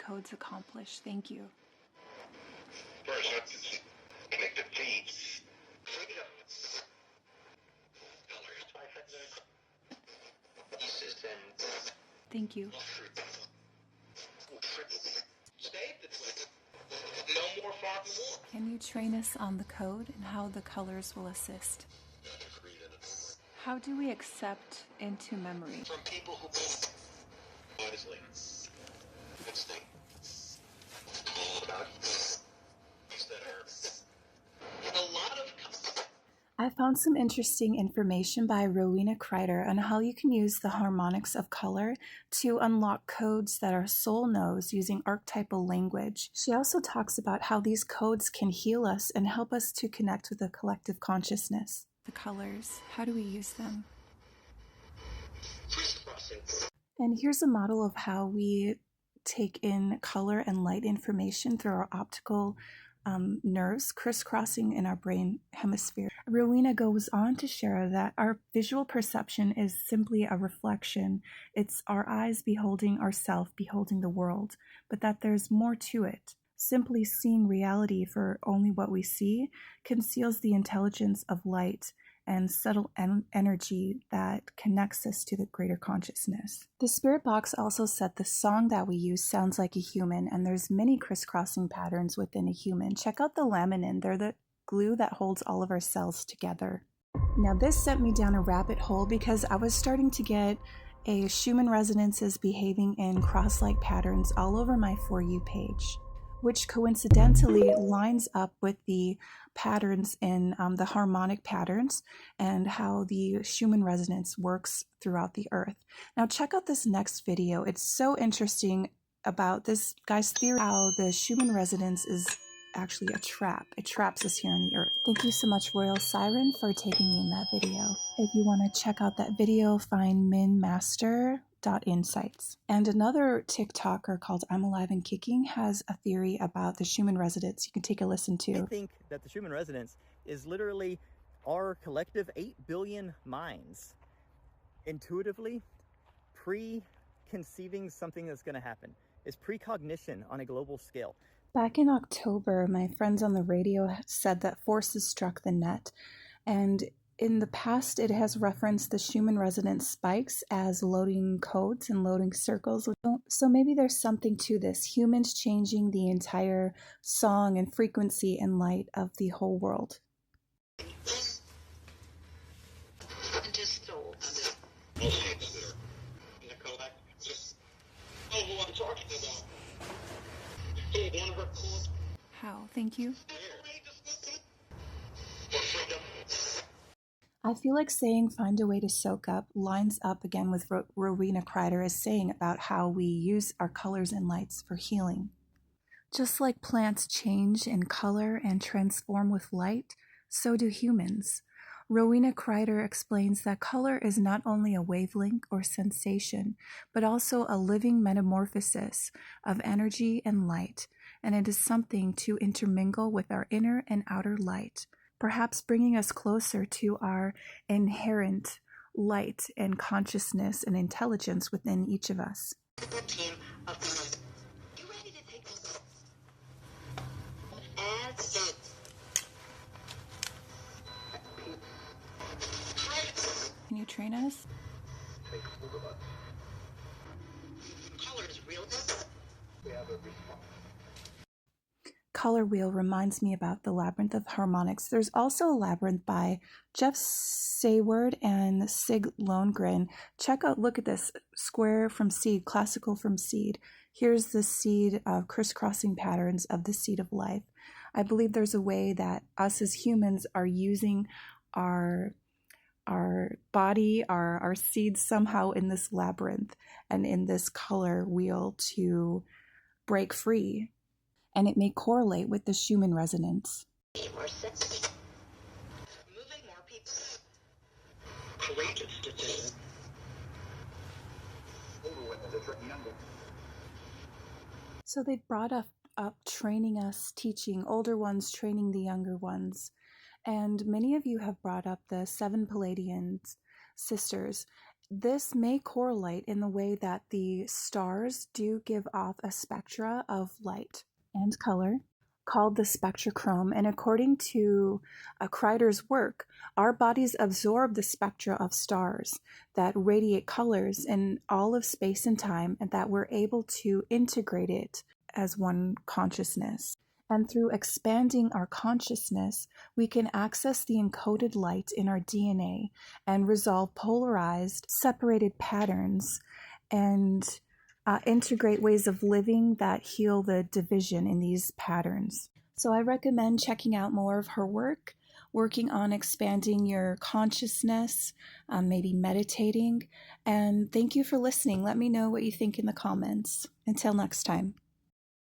codes accomplish? Thank you. First, connected feeds. Thank you. No more far. Can you train us on the code and how the colors will assist? How do we accept into memory? From people who wisely. Let's think. About things that are a lot of. I found some interesting information by Rowena Kreider on how you can use the harmonics of color to unlock codes that our soul knows using archetypal language. She also talks about how these codes can heal us and help us to connect with the collective consciousness. The colors, how do we use them? And here's a model of how we take in color and light information through our optical nerves crisscrossing in our brain hemisphere. Rowena goes on to share that our visual perception is simply a reflection. It's our eyes beholding ourself, beholding the world, but that there's more to it. Simply seeing reality for only what we see conceals the intelligence of light and subtle energy that connects us to the greater consciousness. The spirit box also said the song that we use sounds like a human, and there's many crisscrossing patterns within a human. Check out the laminin. They're the glue that holds all of our cells together. Now this sent me down a rabbit hole because I was starting to get a Schumann resonances behaving in cross-like patterns all over my For You page, which coincidentally lines up with the patterns in the harmonic patterns and how the Schumann resonance works throughout the earth. Now check out this next video. It's so interesting about this guy's theory how the Schumann resonance is actually a trap. It traps us here on the earth. Thank you so much, Royal Siren, for taking me in that video. If you want to check out that video, find minmaster.insights. And another TikToker called I'm Alive and Kicking has a theory about the Schumann resonance you can take a listen to. I think that the Schumann resonance is literally our collective 8 billion minds intuitively preconceiving something that's going to happen. It's precognition on a global scale. Back in October, my friends on the radio said that forces struck the net, and in the past, it has referenced the Schumann resonance spikes as loading codes and loading circles. So maybe there's something to this. Humans changing the entire song and frequency and light of the whole world. How? Thank you. I feel like saying find a way to soak up lines up again with Rowena Kreider is saying about how we use our colors and lights for healing. Just like plants change in color and transform with light, so do humans. Rowena Kreider explains that color is not only a wavelength or sensation, but also a living metamorphosis of energy and light, and it is something to intermingle with our inner and outer light, perhaps bringing us closer to our inherent light and consciousness and intelligence within each of us. Can you train us? Color Wheel reminds me about the Labyrinth of Harmonics. There's also a labyrinth by Jeff Sayward and Sig Longren. Check out, look at this, square from seed, classical from seed. Here's the seed of crisscrossing patterns of the seed of life. I believe there's a way that us as humans are using our body, our seeds somehow in this labyrinth and in this color wheel to break free. And it may correlate with the Schumann resonance. So they brought up training us, teaching older ones, training the younger ones. And many of you have brought up the 7 Palladian sisters. This may correlate in the way that the stars do give off a spectra of light and color called the spectrochrome. And according to Kreider's work, our bodies absorb the spectra of stars that radiate colors in all of space and time, and that we're able to integrate it as one consciousness. And through expanding our consciousness, we can access the encoded light in our DNA and resolve polarized, separated patterns and integrate ways of living that heal the division in these patterns. So I recommend checking out more of her work, working on expanding your consciousness, maybe meditating. And thank you for listening. Let me know what you think in the comments. Until next time.